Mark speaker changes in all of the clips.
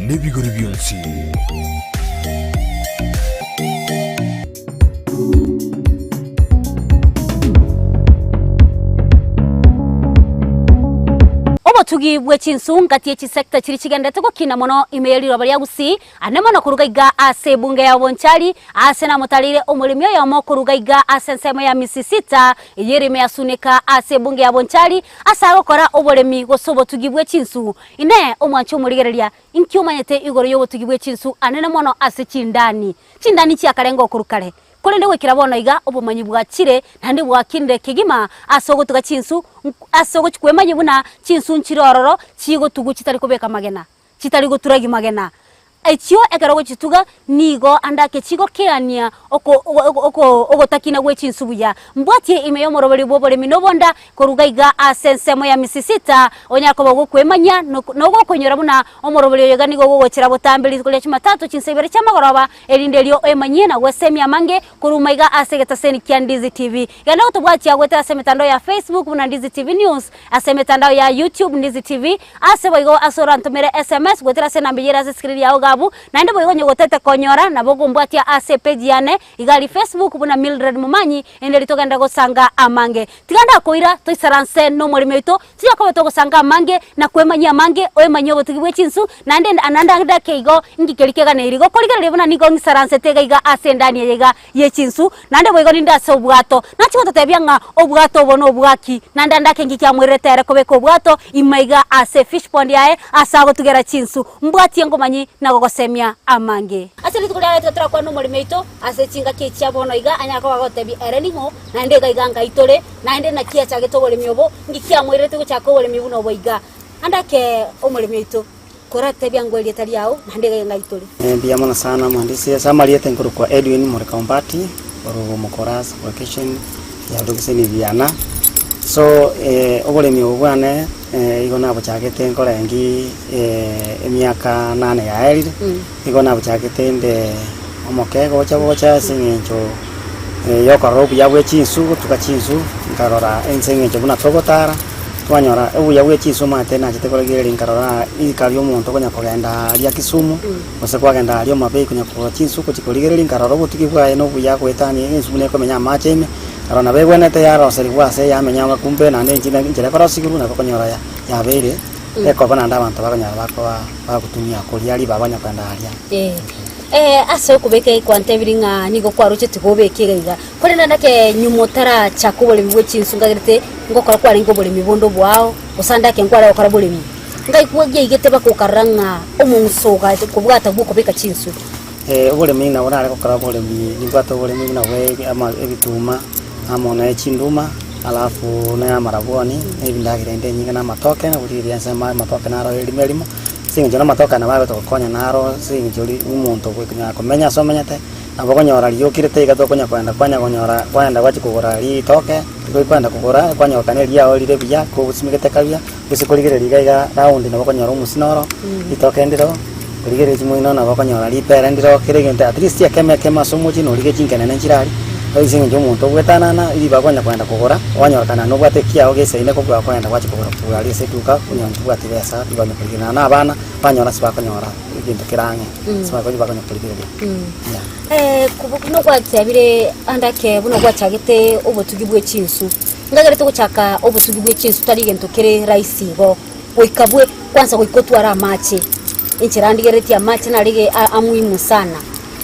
Speaker 1: n'ebigori byonsi.
Speaker 2: Tugibwe chinsunga tie chisekta chiri chigenda toko kina mono imeyali robali ya gusi anemana kurugaiga ase bunge ya Bonchari ase na mutalire umulimyo ya mo kurugaiga ase nsemo ya misisita yeri me asuneka ase bunge ya Bonchari asa gukora obolemi gosobo tugibwe chinsu ine omwancho murigereria inkyumanyete igoro yo tugibwe chinsu anene mono ase chindani chi akarengo kurukare kole ndewe kirabono iga obumanyi bwa chire ntandi bwa kinde kigima asogo tuga chinsu asogo chikwemanye buna chinsu nchirororo chigo tugu chitari kubeka magena chitari guturagi magena Echio ekarago chituga nigo andake chigo keania oko takina we chinsubuya mbwatie imeyo morobali bobole minobonda korugaiga asensemo ya misisita onyako bago kwemanya no konyora buna omorobali yoga nigo gochira botambeli kole chimatatu chinsebere chamagoroba elindelio emanye na wesemi amange kurumaiga asegeta seni Ndizi TV yana utobwati agweta asemetando ya Facebook buna Ndizi TV News asemetando ya YouTube Ndizi TV asebaigo asorantomere SMS gwetera sena mbiyera screen ya ogabu naende boigonye gotete konyora na bogumbwatia ase page yane igali Facebook buna Mildred Mumanyi endeli togenda gosanga amange tiganda koira toisaranse no molime ito tiya ko togosanga amange na kwemanya amange oemanyo botugibwe chinsu naende ananda ngida keigo ngikelikega neirigo koligere buna nigo ngisaranse tegaiga ase ndani yega ye chinsu naende boigoni ndase obwato nachi gototebyanga obwato bono obwaki naende ndake ngikia mwiretere kobeko obwato imaiga ase fish pond yae asago tugera chinsu mbwati ngomanyi nago semia amange aseli tukulia tetra kwa no molimeito ase chinga kichia bono iga anyako bagotebi ereningo naende gaiganga itole naende na kia chage to bolemiobo ngikia mwirete go chako bolemibu no boiga andake omolimeito korate byangweli taliao naende gaiganga itole
Speaker 3: bia mona sana mhandisi samaliete nkuru kwa Edwin Morikaombati orogo mokoras vacation ya doguseni viana so obolemi bwane igona buchagete nkorengi emiaka 8 ya erire igona buchagete nde omokego chabocha singencho yokorobu yabwe chinsu tukachinsu nkarora ensengencho buna togotara twanyora ebuya bwe chinsu mate na chitekoregere nkarora ikalyo muntu konya kogenda ya Kisumu ose kwagenda alyo mabe konya ko chinsu ko chikoregere nkarora butukibwa eno buya kwetani ensu ne komenya macheme arona begwenete yaro serigwase yamenya kumbe na nenjina njira kora siguru na kokonyora ya bere eko bana ndabantu bakonyara bakutumia kuliali babanya kwenda alia
Speaker 2: ase kubeke kwantebiringa nigo kwaruche tugobeke gaiga kore ndake nyumotara chakobole mwe chinsungagerete ngokora kwari ngobole mibondo bwao usandake nkwara okora bole mi ngai kuwagie igete bakokaranga omunsoga kubwata buko beka chinsu
Speaker 3: obole mi na ora kokora bole mi ningwato bole mi na we ama ebituma amona echinduma alafu na maraboni ebindagire ende nyinga na matoke na buriria sema matoke na ro elimelimo sinjona matoka na babe to konya naro sinjoli umuntu gwikinya komenya somenyate abogonyora lyokirete igato konya kwenda konyora kwenda wachi kugora li toke kwenda kugora kwanya kanelia olire biya ko busimigete kabya bisikurigere ligaiga round na bokonyora umusinoro itoke ndiro kurigere chimuino na bokonyora li pere ndiro kirigente at least yakema somuchi no lige chinkene nenchirali oisinga njo muntu gwetana na iba kwenda kugora wanyora kana no bwatekia ogese ine kokwa kwenda wachi kugora kugari setuka kunyantu bwati besa ibana kurigina na abana banyora sibakonyora igintu kirange sibakonyi bakonyora kurigire
Speaker 2: kubukuno kwatsabire andake buno gwachagete obutugibwe chinsu ngagere to guchaka obutugibwe chinsu tari gento kere raisi go oikabwe kwanza goikotwara amache inchirandigere tia amache na lige amuimu sana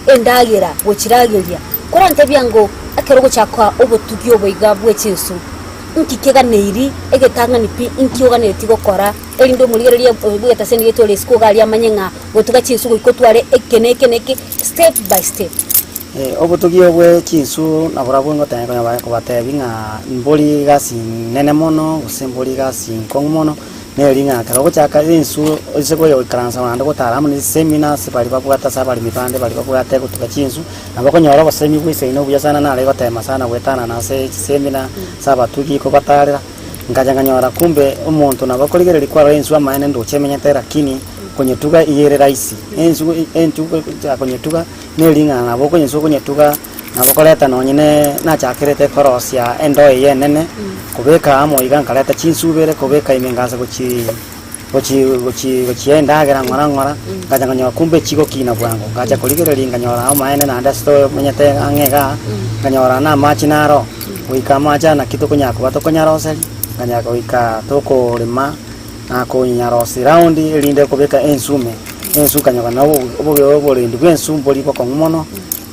Speaker 2: endagira gochirageria korante byango akerogo chakwa obutugyo boiga bwe chinsu nkikega neiri egetanga nipi nkioga neti gokora elindo muligereria bweta senige tole skogali amanyenga gotuga chinsu goikotware ekeneke step by step
Speaker 3: obutugyo bwe chinsu naborabwo ngotanya konya ba ko batebinga mboli gasi nene mono usemboli gasi kongomono nelinga karogo chaka insu isego yo karansa manda gotara muri seminars bali bakwata sabali mipande bali bakwata gutuka chinsu nabakonyora basemi bwise ino buyasana na lego tema sana gwetana na se seminar saba tugi ko batarira ngajanganyora kumbe umuntu nabakoligere likwara insu amaene ndo chemenyete lakini kwenye tuga iyere raisi entu kwenye tuga nelinga nabokonye so kwenye tuga nabokoleta nonyine na chakirete korosia endo yenene kubeka amo igankaleta chinsubere kubeka imengaza gochi endagera ngora ngaja nganyora kumbe chiko kina bwango ngaja kuligereria nganyora au maene na ndasto menyete angega nganyora na machi naro wika macha na kitu kunyako bato kunyaroseri nganyako wika toko lima na kunyarosi round ilinde kubeka ensume ensu kanyoka na obo lindi bwensu boli kwa ngomono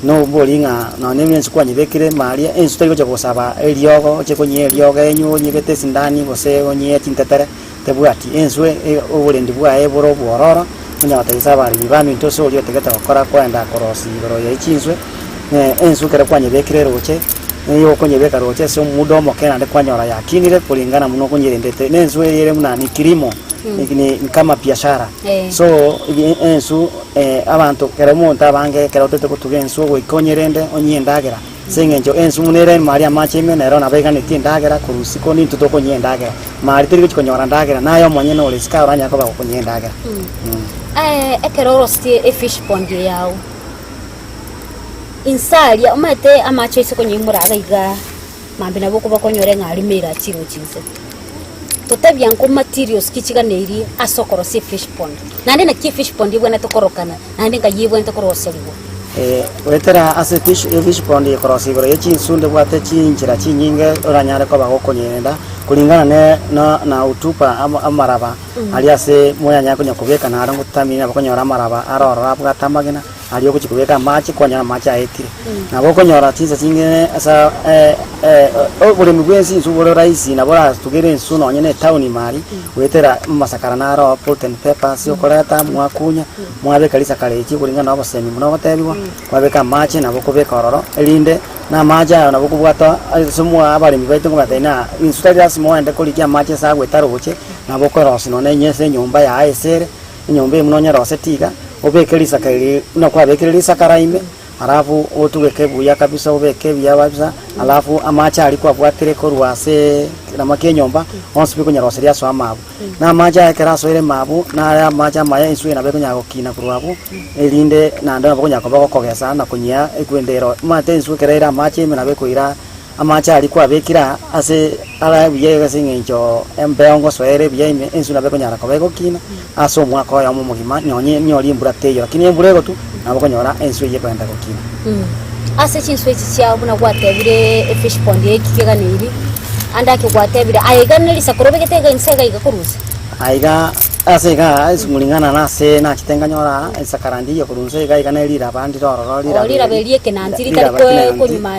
Speaker 3: no bolinga na nemensu kwa nyibekire maria ensu tayo gusaba eliogo chekonye eliogo enyu nyibete sindani bose onye tintetere tebwati ensu obo lindi bwa eboro bororo nya batayisaba ari bibanu ntoso olyo tegeta bakora kwenda korosi boro ya ichinswe ensu kare kwa nyibekire roche yo konyebeka roche so mudomo kena de kwanyora yakinire kulingana muno konyerendete nensu yere muna ni kilimo ni kama biashara so ensu abantu kare monta bange kare otete kutuge ensu go ikonyerende onyendagira sengenjo ensu munere maria machime nero na bega nitindagera kurusiko ni tutoko nyendagera mari tiri konyora ndagira nayo monye no leska oranya ko bakonyendagera
Speaker 2: ekerorosti e fish pond yao insalia umate amacho isoko nyimuraga iga mambe nabo kuba konyore ngarimira chiro chinse totabya nko materials kichiga neiri asokoro si fish pond nande na ki fish pond ibwana tokorokana nande ngayibwa ntokoroseliwa
Speaker 3: wetera ase fish pond ikorosi boro yechinsunde bwate chinjira chinyinge oranyare ko bagokonyenda kulingana na utupa amaraba aliase moya nyako nyakubeka na arango tamina bakonyora amaraba arora bwatamagena aliyo kuchikubeka machi kwanya machi aetire na bokonyora tinza chingene asa obule mugwensi nsubolo raisi na bora tugere nsuno nyene town mari wetera masakara na ro pult and peppers yokoreta mwakunya mwabe kalisa kalechi kulingana nabo semi muno batebiwa kwabeka machi na bokobeka ororo elinde na maja na bokubwata somwa abali mibaito ngobatena insutari simo ende kulikia machi sa gwetaro buche na bokorosi none nyese nyumba ya aesere nyumba munonya rose tiga obekelisa kali na kwa bekelisa karaime alafu otugeke buya kabisa obeke bya babisa alafu amacha alikuwa bwatire ko ruase na makenyomba onsipi kunya roseria so amabu na amacha yakeraso ile mabu na amacha maya iswe na bekunya gokina kurwabu elinde na ndo bakunya ko bakogesa na kunya ekwendero mate iswe kerera amacha ime na bekuira amacha alikuwa bekira ase ala biye gasingenjo embeongo soere biye ime ensu na bekunya ko bekokina aso mwako ya mumugima nyonye nyori mbura teyo lakini emburego tu nabakonyora ensu ye kwenda gokina
Speaker 2: ase chinswe chichya buna gwatebire fish pond yekikega niri andake gwatebire aiganiri sakorobe getega insega igakuruza
Speaker 3: aiga ase ga isumulingana na se na chitenganyora isakarandi yo kurunze igana lira bandi roro
Speaker 2: lira belie kenantiri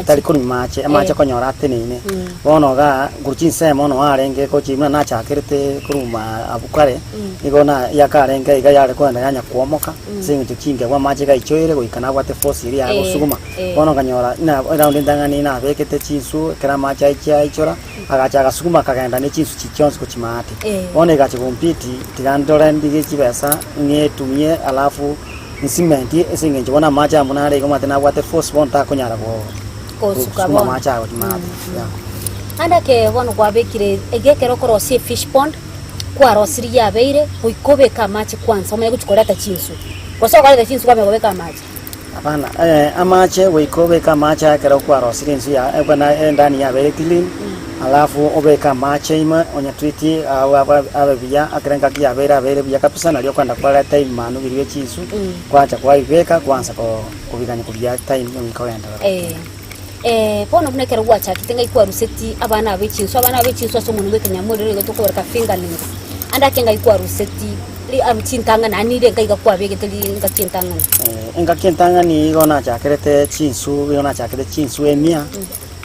Speaker 2: tari
Speaker 3: ko nyumache amache konyora tenene bono ga gurchinse mono arenge ko chimna na chakirete kuruma abukare igona yakarenge iga yare kwenda yanya kuomoka singi tukinge kwa mache ga ichoire go ikana gwate force iri ya gusuguma bono kanyora na round ndangani na bekete chinsu kera mache ichora agacha gasuguma kagenda ne chinsu chichonse ko chimate bono ga chigompiti tigandora ndige chibesa ngetumie alafu nsimenti esingenje bona macha munare ko matena gwate force bonta konyara go
Speaker 2: sukaba
Speaker 3: macha go timate
Speaker 2: andake bono gwabekire egekero korosi fish pond kwa rosiri ya beire uikobeka machi kwanza umaye kuchikoleta chinsu kosa kwaleta chinsu kwa megobeka machi
Speaker 3: hapana amache uikobeka macha kero kwa rosiri nsu ya bana ndani ya beire clean alafu obeka mache ima onya twiti ababia akrenga kia beire bia kapisa na lyo kwanda kwa time manu biriwe chinsu kwacha kwa ibeka kwanza ko kubiganya kubia time ngikoenda
Speaker 2: pono bunekera gwacha kitenga ikwa ruseti abana abechinso so muntu bekanya muri rego to kubereka fingernails andake nga ikwa ruseti li amchintanga nani renga ikwa begeteli ngakintanga
Speaker 3: ngakintanga ni gona chakerete chinsu gona chakerete chinsu emia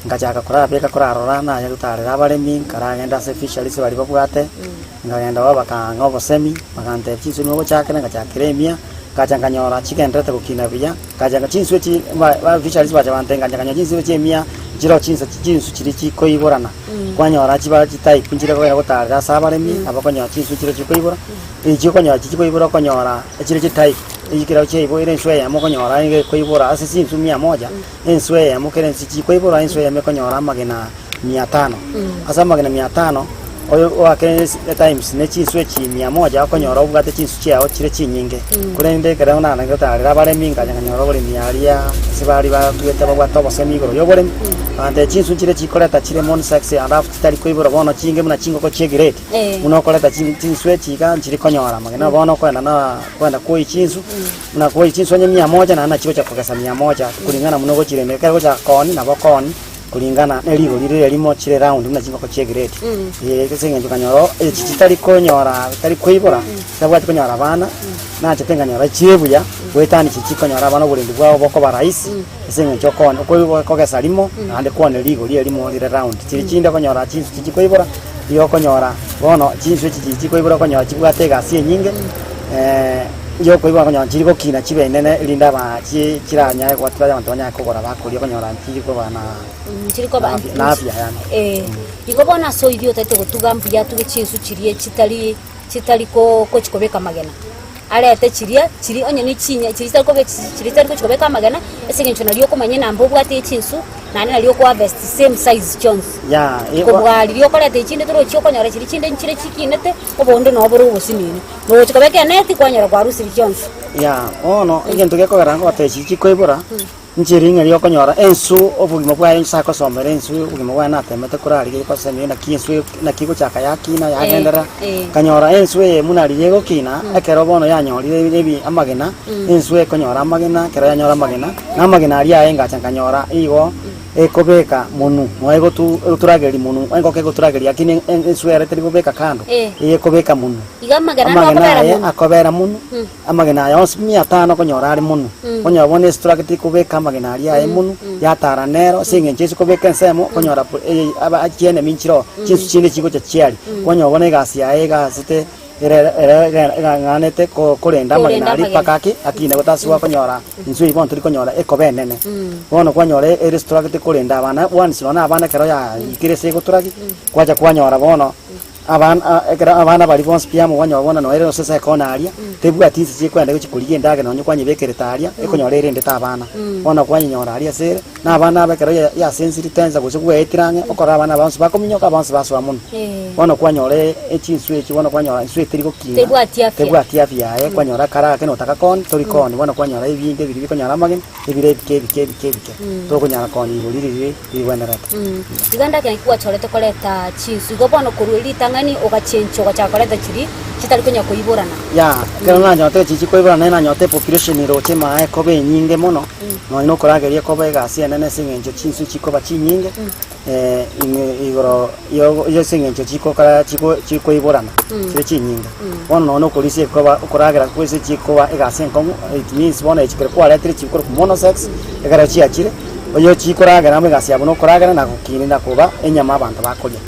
Speaker 3: ngachaka kora beka kora rora na ya tutare abaremi karagenda se fisheries bari babwate ngagenda wabaka ngobo semi bakante chinsu no chakena ngachakire emia kachanganyora chikendete kukina bia kachanga chinsu chi ba fisheries baje bantenga kachanga chinsu chi emia jiro chinsu chiri chikoiborana kwanyora chiba chitai kunjire ko yagotara sabaremi abakonyora chinsu chiri chikoibora ichikonyora chikoibora konyora chiri chitai ikira cheibo ire nswe ya mokonyora inge koibora asisi insu 100 enswe ya mokere nsi koibora enswe ya mekonyora magena 500 asa magena 500 oyo wake times ne chinswe chi 100 akonyora ubwate chinsu chiao chire chinyinge kurende kera ona na ngota bare minga nyanyora bole miaria sibari ba tuyete ba tobo semigoro yo bole ande chinsu chire chikoreta chire mon sex alafu tari koiboro bono chinge muna chingo ko chegirete muno koleta chinswe chika chire konyora magena bono kwenda koi chinsu muna koi chinsu nya 100 na chigo cha kugesa 100 kulingana muno go chire meka go cha koni na bokoni kulingana neligo lire limo chire round muna chingo ko chegirete kesenge njukanyoro chichitari konyora tari koibora sabwati konyora bana na chitenganyora chibuya wetani chichikonyora bana bulindi bwao boko baraisi kesenge njokona ko gesa limo ande kone ligo limo lire round chiri chinda konyora chinsu chichikoibora yo konyora bono chinsu chichikoibora konyora chibwate gasi nyinge yo koibora konyora chiriko kina chibe nene linda ba chiranya kwa twa abantu banya kokora bakuri konyora chiriko bana
Speaker 2: chiriko ba
Speaker 3: na afya yani
Speaker 2: iko bona so idio tete gutugambia tuge chinsu chirie chitali ko chikobeka magena arete chiria chiri onye ni chinya chiri tali ko chikobeka magena esengencho nalio komanye nambo bwate chinsu nani nalio ko harvest same size jones ko bwali lio kolete chinde toro chiko nyora chiri chinde nchire chikinete obonde no boro ubusinini no chikobeka neti kwanyara kwa rusi jones
Speaker 3: ono igento geko garango ate chikoibora nchiringa lio konyora ensu obugimo bwa ensa ko somere ensu obugimo bwa natemete kurari ko semi na kinsu na kiko chaka yakina yagendera kanyora ensu munari yego kina ekero bono yanyori ebi amagena ensu konyora amagena kero yanyora amagena na amagena ari ayenga chankanyora igo ekobeka munu moego turageri munu engo ke turageri yakini ensu ere teri kobeka kando ekobeka munu
Speaker 2: amagena
Speaker 3: akobera munu amagena yos 500 konyora ari munu konyora bone strageti kobeka amagena ari aye munu yatara nero singe chesu kobeka nsemo konyora achiene minchiro chesu chine chigo cha chiali konyora bone gasi aye gasite nganete kurenda amagena ari pakaki akine gotaswa konyora insu ibon turi konyora ekobenene bono konyora restaurant kurenda abana once bana abana kero ya ikirese goturagi kwaja kwanyora bono abana bali bonse piamo wanyora bona no ero sesa kona aria tebu atisi chikwenda kuchikuliye ndage no nykwanye bekereta aria ekonyora irende ta abana bono kwanyora aria sere na abana bekero ya sensiri tenza kuchukwe etirange okora abana bonse bakominyoka bonse baswa muno bono kwanyora echinsu echi bono kwanyora insu etiri gokina tebu atia yae kwanyora kara keno takakon tori kon bono kwanyora ibinge biri konyora magin ibire bike to konyora kon ibuliri ibwendera
Speaker 2: iganda kya kuwa chorete koleta chinsu go bono kuruli ngani ogachencho gachakoreta chiri chitari kunya kuiborana
Speaker 3: kero nyote chichi kuiborana na nyote population roche mae kobe nyinge mono no ino korageria kobe gasi nene singencho chinsu chikoba chinyinge igoro yo singencho chikokara chikoiborana chiri chinyinge ono no kolisi koba koragera kwese chikoba egasi nkomo it means bona chikere kwa letri chikoro monosex egara chiachire oyo chikoragera megasi abono koragera na kukirinda kuba enyama abantu bakolya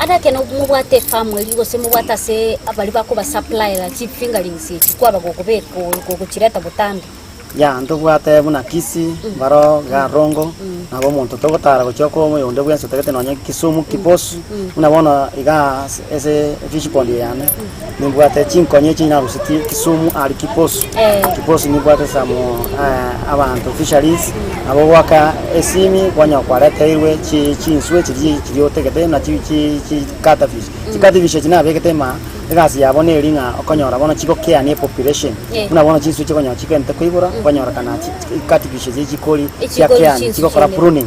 Speaker 2: ada keno mubwate famwe ligo se mubwata se abali bako ba supply la chip fingerings chikwaba gokobeko gokuchireta butandi
Speaker 3: ndobwate buna kisi baro garongo nabo muntu togotara gochoko mo yonde bwenso tegete nonye Kisumu Kiposu unabona iga ese fish pond yana nibwate chinkonye china rusiti Kisumu ali Kiposu nibwate samo abantu fisheries abo waka esimi kwanya kwareta irwe chinswe chiri tegete na chi katafish china begete ma gasi yabone elinga okonyora bona chiko care ni population unabona chinsu chikonyora chikente kuibura konyora kana katafish chikoli chiakea chiko kora pruning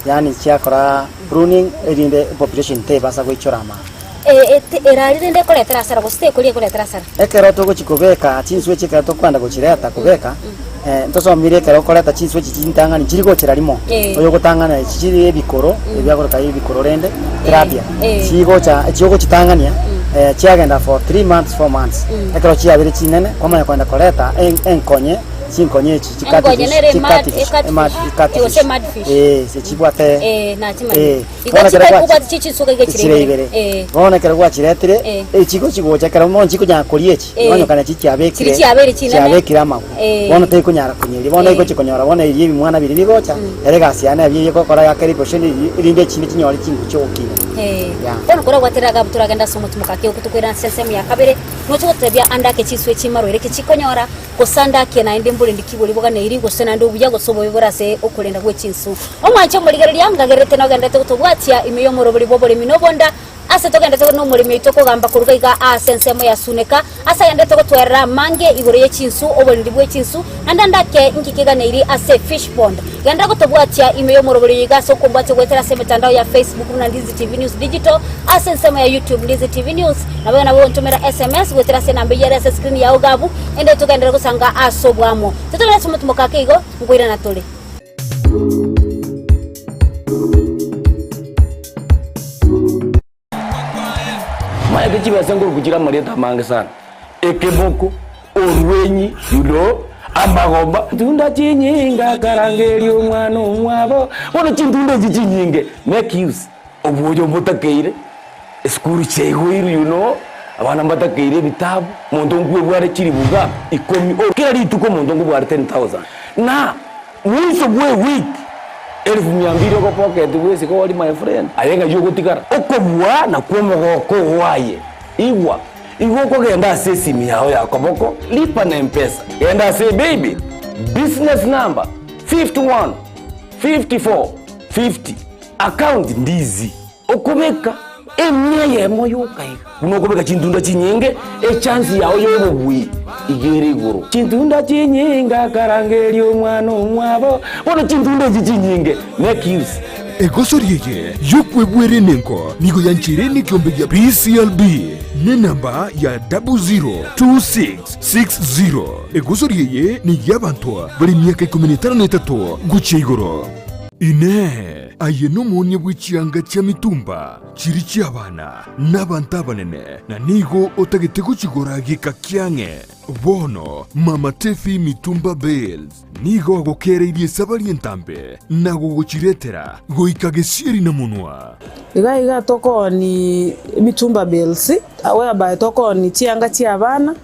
Speaker 3: yani chiakora pruning erinde population te basa goichorama
Speaker 2: erari nde koletera sara goste koli koletera sara
Speaker 3: ekero to gochikobeka chinsu chika to kwanda gochireta kubeka ntoso mire kero koleta chinsu chintanga ni chiriko chiralimo oyo gotangana chiri ebikoro ebyakora kai ebikoro rende terapia chigo chitangania chiagenda for 3 months 4 months ekero chiabire chinene kwamanya kwenda koleta enkonye chinkonye chikati se chibwate
Speaker 2: na chima igachika kuba chichi soga
Speaker 3: gechire bona kero kwa chiretire chiko chigocha kero mon chiko nya koliechi onyo kana chichiabekire chiabekire ama bona te kunyara kunyiri bona iko chikonyora bona iri mwana biri bigocha eregasi ana biri ko kora yakari posheni irinde chindi chinyori chingu chokine
Speaker 2: bona kora gwatiraga buturagenda somo tumukake ukutukwira sensemu ya kabere nocho gutebya andake chiswe chimaro ereke chikonyora kosanda kena inde mbule ndikibuli boga na iringo sena ndo buya gosobo biborase okulenda gwe chinsu omwanche muligereria ngagerete no gendete gutubwatia imiyo murobuli bobole minobonda ase togende no murimi itoko gamba kuruga iga asensemo ya suneka asa yande toko twera mange igoro ye chinsu obondi bwe chinsu ndandake nkikiganiri ase fish pond ganda gotobwatia imeyo morobori iga so kubwate gwetera se mitandao ya Facebook na Ndizi TV News Digital asensemo ya YouTube Ndizi TV News na bana bo ntumera SMS gwetera se namba ya screen ya ogabu ende tugenda gusanga asobwamo tutogera sumutumoka kigo ngwira na tole
Speaker 1: Maeke chiba sanguru kuchira marieta mange sana. Ekeboko, orwenyi, amagomba. Tunda chinyinga karangeri omwana omwabo. Wono chintunda chinyinge. Make use. Obuojo mbotakeire. Eskuru chegwiru Abana mbatakeire bitabu. Mondongu bware chiribuga. Ikomi. Kila rituko mondongu bware 10,000. Na, mwiso bwe week. 1200 ko pocket wese ko my friend ayenga yugo tikara okobwa na kwomo ko waye igwa ko genda sesimi yao ya koboko lipa na mpesa genda say baby business number 51 54 50 account Ndizi okomeka emya yemo yokai unokobeka chintunda chinyenge chance yao yobobwi igere iguru chintunda chinyinga karangeri omwana omwabo wono chintunda chinyinge make use
Speaker 4: egosoriye yokwebwere nenko nigo yanchireni kiombe ya PCLB ne namba ya 002660 egosoriye ni yabantu bali myaka 13 guche igoro ine aye n'umunye bw'ikianga cy'amitumba kiri cy'abana n'abanta banene na nigo otagitego kigora gikakyange bono mama Tefi Mitumba Bells nigo agokereirie sabari entambe nago gochiretera goikagesieri na munwa
Speaker 5: iga toko ni Mitumba Bells awe abaye toko ni chianga cy'abana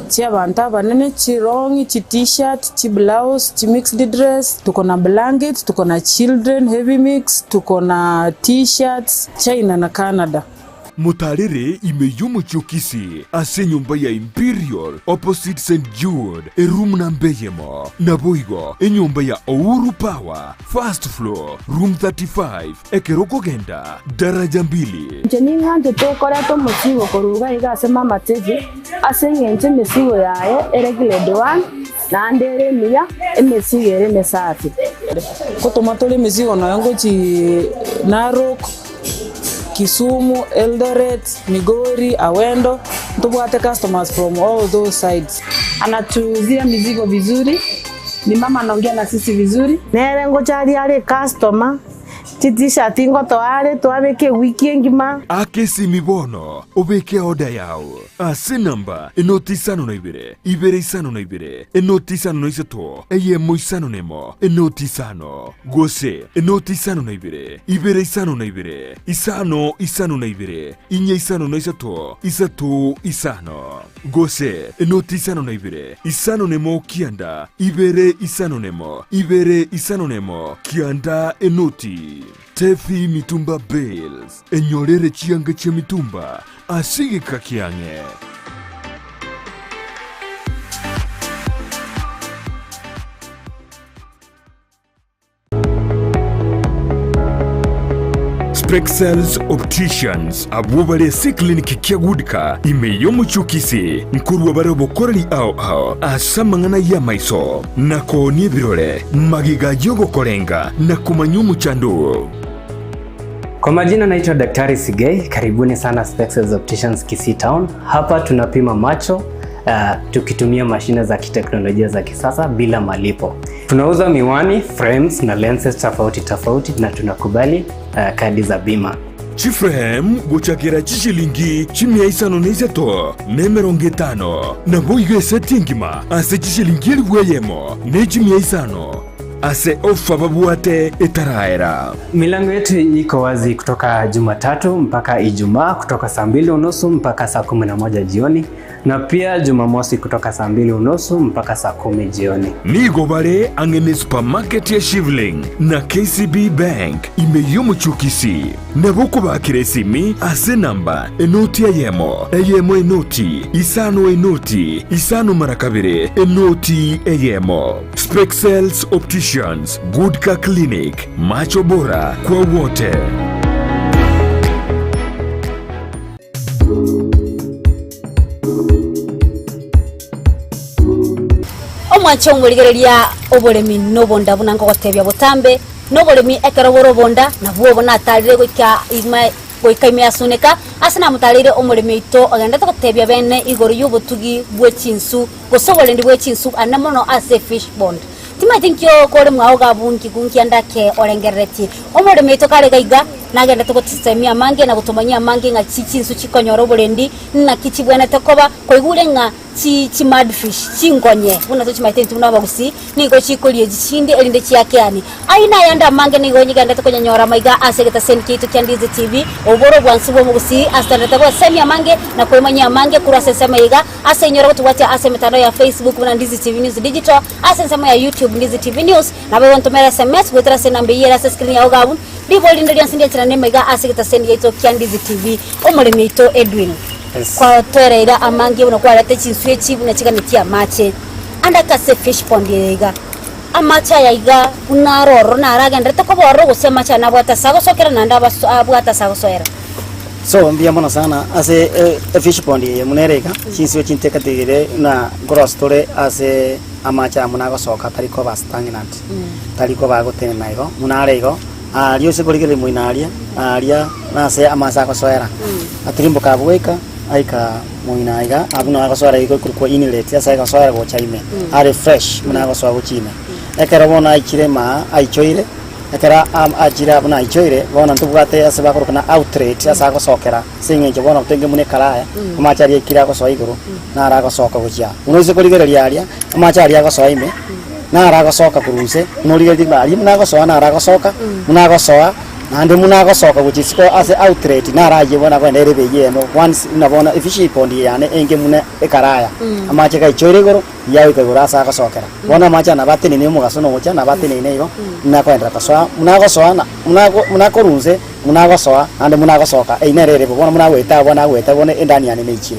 Speaker 5: cy'abanta banene chirongi t-shirt blouse mixed dress tuko na blanket tuko na children heavy mix tuko na t-shirts China na Canada
Speaker 4: Mutarere imeyumu chokisi ase nyumba ya Imperial opposite St. Jude room nambeyemo na boigo nyumba ya Ouru Power first floor room 35 ekeroko genda daraja 2
Speaker 6: Njeninga tokora to musigo koruga iga ase mama Tefi ase ngenje mesigo yaye grade 1 na ndere miya emesigo ere mesafi
Speaker 5: kotomatole mesigo na yango chi Narok Kisumu, Eldoret, Migori, Awendo, tubwate customers from all those sides.
Speaker 6: Anatuuzia mizigo vizuri, ni mama anaongea na sisi vizuri. Nere ngochari ale customer, t-shirt ngoto ale twabeke wiki ngima.
Speaker 4: Akesi mibono, obeke oda yao. Ase namba, enoti sano na ibere sano na ibere, enoti sano na isato, mo isano nemo, enoti sano. Gose, enoti sano na ibere sano na ibere, isano na ibere, inye isano na isato isano. Gose, enoti sano na ibere, isano nemo kianda, ibere isano nemo, kianda enoti. Tefi Mitumba Bells, enyorere chianga cha mitumba, asige kakiange. Spexels Opticians abubale si kliniki kia gudika imeyomu chukisi nkuru wabare bokorani ao asamangana ya maiso nako ni birole magiga yogo korenga na kumanyumu chandu.
Speaker 7: Kwa majina naitwa Daktari Sigei, karibuni sana Spexels Opticians Kisii Town. Hapa tunapima macho tukitumia mashine za kiteknolojia za kisasa bila malipo. Tunauza miwani, frames na lenses tofauti na tunakubali kadi za bima.
Speaker 4: Chiframe gochakira chishilingi chimia isano neiseto nemeronge tano na boige setingima ase chishilingi elweyemo ne chimia isano ase ofa babuate etaraera.
Speaker 7: Milango yetu iko wazi kutoka Jumatatu mpaka Ijumaa kutoka saa 2:30 mpaka saa 11 jioni na pia Jumamosi kutoka saa 2:30 mpaka saa 10 jioni.
Speaker 4: Nigo bare angene supermarket ya Shivling na KCB Bank imeyomu chukisi na boko bakire simi ase namba enoti eyemo enoti isano marakabire enoti eyemo. Spexels Opticians, Goodka Clinic, macho bora kwa wote.
Speaker 2: omwacho omurigereria oboremi nobonda bunango gotebya butambe noboremi ekeroboro bonda na bwo bona atarire goika ime asuneka asina mutarire omuremi ito ogenda gotebya bene igoro y'ubutugi bw'echinsu gosoborendi bw'echinsu anamono ase fish bond tima tinkyo kore mwaho gabunki kunki andake orengereti omuremi ito kare gaiga nagenda tugotisemia mange na gutumanyia mange nga chichinsu chikonyoro burendi na kichibwena tekoba koigure nga chi madfish chingonye buna to chimaite ntuna bagusi nigo chikolie chinde elinde chiakeani aina yanda mange nigo nyiganda tukonyanyora maiga asegeta senkitu kyandize TV oboro bwansibo mugusi astarata bo semia mange na koimanyia mange kurasa semaiga asenyora kutuwacha asemetano ya Facebook buna Ndizi TV News Digital asensema ya YouTube Ndizi TV News na bwe wantomera SMS wetra senambe yera screen ya ogabun Biboli ndio nsindia chirane mega asigita sendi ito Kyandizi TV omuremi ito Edwin kwa twerera amangi buno kwa rate chinswe chibu na chiganitia mache anda kase fish pond yega amacha yaiga unaroro naragenda takoboro gusema cha nabwata sago sokera nanda abwata sago soera
Speaker 3: so mbia mona sana ase fish pond ye munereka chinswe chinteka tigire na gross tore ase amacha munago soka tariko bastanginant tariko bagotene naigo munarego ariyo se korigere muinaria aria nase amasa ko soera atirimbo kabweka aika muinaiga abuna ko soera iko kurko inlet ya sai ko soera go chaime are fresh muna ko soera go chime ekera bona aichire ma aichoire ekera ajira abuna aichoire bona ntubwate asaba ko kana outlet asa ko sokera singe je bona utenge mune karaya amachari ikira ko soiguru na ara ko soka go chia unoise korigere liaria amachari ko soime na arago soka kuruse noriga digari munago soa na arago soka munago soa nande munago soka guchisiko ase outlet na araje bona kwenda erebe yeno once unabona fish pond yane enge mune ekaraya amache kai choire goro yawe kai gora saka sokera bona macha na batene ne mugaso no gocha na batene ne ibo na kwenda tasoa munago soa na munago runze munago soa nande munago soka einerere bona munago eta bona endani yane ne ichi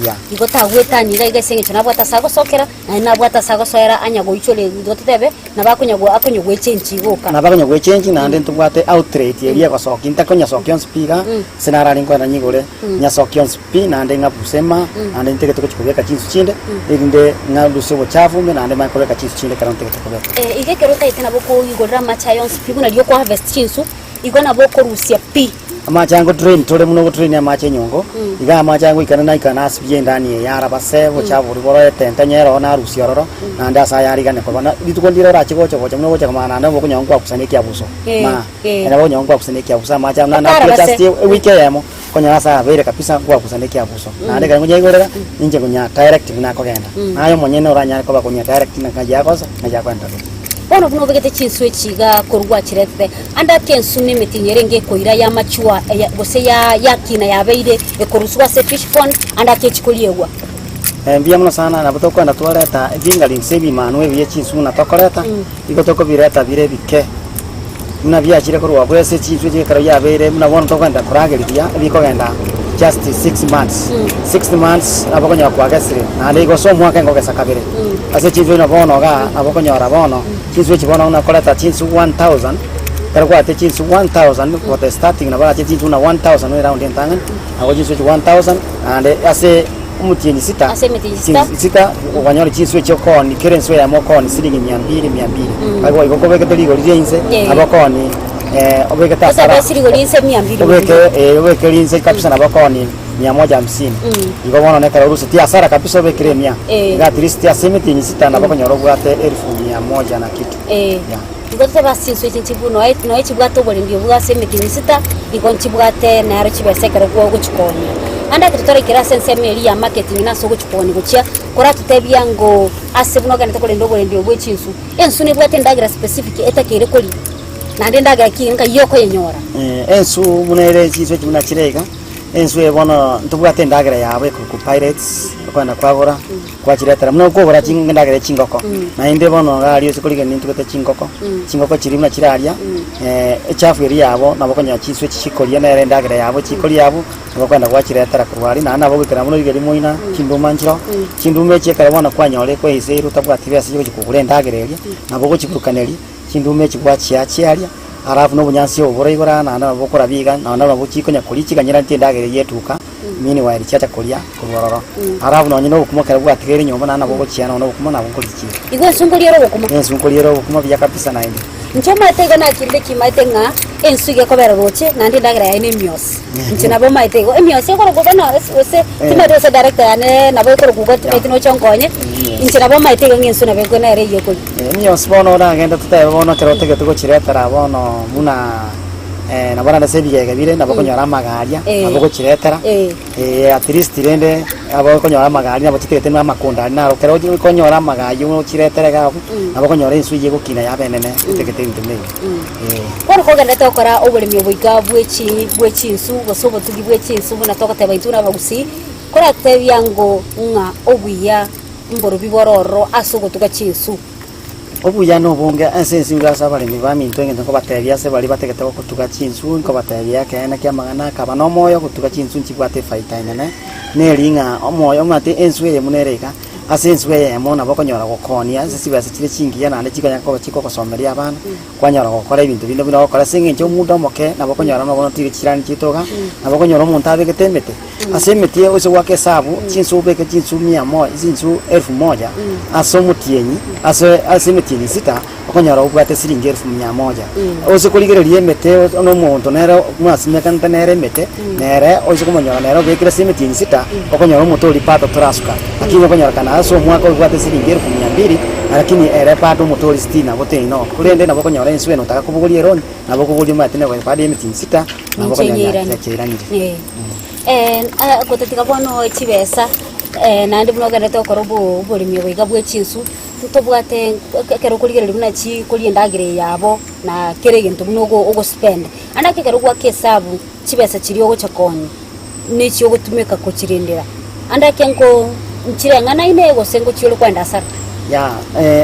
Speaker 2: ya igota gweta ni ga senge chana bwata sago sokera na bwata sago soera anyago ichole ndotebe na bakunyago akonyogwe chenchi goka
Speaker 3: na bakunyago chenchi nande ntubwate outlet eria ko soki ntakonya sokion speaker senara rinko na nyigore nya sokion spi nande ngapusema nande nteke tukubeka chinsu chinde irinde ngaluso bochafu me nande makoleka chinsu chinde karonte tukubeka
Speaker 2: ige kerota itena boko igora machayon spi kuna liyo ko harvest chinsu igona boko rusia pi
Speaker 3: amachango train tole muno go train amache nyongo iga amachango ikana na ikana asbye ndani ya rabase bochafu riboro etenta nyero na rusiororo nande asayari gane ko bana bitukondira rachi gocho gocho muno gocho mana nande boko nyongo akusane abuso ma ena boko nyongo akusane abusa amachango na just wiki yamo konya sa vere kabisa kwa akusane abuso nande kan ngonya igorera ninje kunya direct bina ko genda ayo monyene oranya ko bakunya direct na kaja kosa na jakwa
Speaker 2: Ono buno begete chinswe chiga korwa chirete anda kensumi mitinyerenge koira ya machua gose ya kina ya beire ekoruswa se fish pond anda kechikuliegwa
Speaker 3: mbia mno sana na butoko na tuareta vingali nsebi manwe bye chinsu na tokoreta iko toko bireta bire bike muna bya chire korwa bwese chinswe je karo ya beire muna bono tokenda kurageria biko genda just 6 months 6 months abakonya kwa gasire na lego so mwaka ngogesa kabire ase chinswe na bono ga abakonya ra bono chinsu chibona una koleta chinsu 1000 karo kwa te chinsu 1000 for the starting na bala chinsu na 1000 we round entangan awo chinsu 1000 and ase umutieni sita sita ukanyori chinsu choko ni currency ya moko ni silingi 200 kwa hivyo iko beke ligo liense abako ni obeke tasara
Speaker 2: silingi liense 200
Speaker 3: obeke liense kabisa na abako ni 150 iko bona ne karo rusi tia sara kabisa obeke 100 ga tristi asemeti ni sita na abako nyoro bwate 1100 na kitu
Speaker 2: Ngote basi switi chibuno no echibwato bole ndio bwase metinisita ikonchibwate na aro chibesekero kwa guchikoni anda kitore kira sense meri ya marketing na so guchikoni guchia kora tutebya ngo asibuno gane tokole ndo bole ndio bwechinsu ensu ne bwate ndagira specific etakere koli na ndagira kinga yoko yenyora
Speaker 3: ensu munere chiswe chimuna chirega ensu ebono ntubwate ndagira yawe ku pirates kwanda kwagora kwa chiretera muno kugora chingendagira chingoko na inde bono gari sikulige nintu kete chingoko chirimna chiraria echafu eri yabo nabokonya chiswe chikoria na erendagira yabo chikori yabo nabokwenda kwa chiretera kurwari na nabo gikira muno igeri moina chinduma nchiro chindume chekara bona kwanyore kwa iseru tabwatire asiyo chikugure ndagira eri nabo gochikurukaneri chindume chikwa chiaria arafu no bunyansi obora igora na nabo bokora biga na nabo bochikonya kuri chiganyira ntendagira yetuka mini wairi chacha kulia kurororo arabu no nyino kuma kare bwa tigeri nyomba na nabo chiana no kuma na bwo lichi
Speaker 2: igwe sunguliro gukuma
Speaker 3: sunguliro gukuma bya kabisa na indi
Speaker 2: nchoma tega na kinde kimaite nga ensuge kobera roche nandi ndagira ya ni mios nchina bo maite go mios yako go na ose timado se director ane na bo ko go timete no chonkonye nchina bo maite go ngensu na be go na re yeko
Speaker 3: mios bono ra ngenda tutaye bono kero tege tugo chiretera bono muna na bana se biye gabire na bako nyora magaria na bako chiretera at least rende abo ko nyora magaria na botite na makunda na ro kero ko nyora magaria no chiretera ga na bako nyora insu yego kina ya benene itekete ntime
Speaker 2: ko ko ganda to kora obulimi obuiga bwechi insu gosobo tugi bwechi insu na to kate baitu na bagusi kora te yango nga obuya mboro bibororo asugo tugachi insu
Speaker 3: obuya no bonge asensi ngasa bali mibami ntwenge ngo batebya se bali bategeta ko kutuga chinsu ngo batebya kana kya magana kaba no moyo kutuga chinsu nchibwate faita inene ne ringa omoyo mate ensu ye munereka asensu ye mona bakonyora gokonia sisi base chire chingiya na ne chikanya ko chiko kosomeria abana kwanyora gokora ibintu binde bino gokora singe ncho mundo moke na bakonyora no bono tiri chirani chitoga na bakonyora umuntu abeke temete asemetie ose wake sabu chinsu beke chinsu 100 chinsu 1000 asomutienyi asemetienyi sita bakonyora ubwate siringi 1100 ose kuligereria emete no muntu nero mwasimeka ntanere emete nere ose kumonyora nero bekira semetienyi sita bakonyora umuntu oli pato trasuka akiwa bakonyora kana aso mwaka ubwate siringi 1200 lakini ere pato motori 60 bote no kulende na bakonyora ensu eno taka kubugulia roni na bakugulia matene kwa padi emetienyi sita na bakonyora chirani
Speaker 2: gotetika bono chibesa nandi buno ganda to korobo bulimi bwiga bwechinsu tutobwate kero kuligere buna chi kuliendagire yabo na kere gintu buno go spend andake kero kwa kesabu chibesa chiri ogo chakoni nichi ogo tumeka ko chirendera andake nko nchirenga na ine go sengo chiro kwenda sara
Speaker 3: ya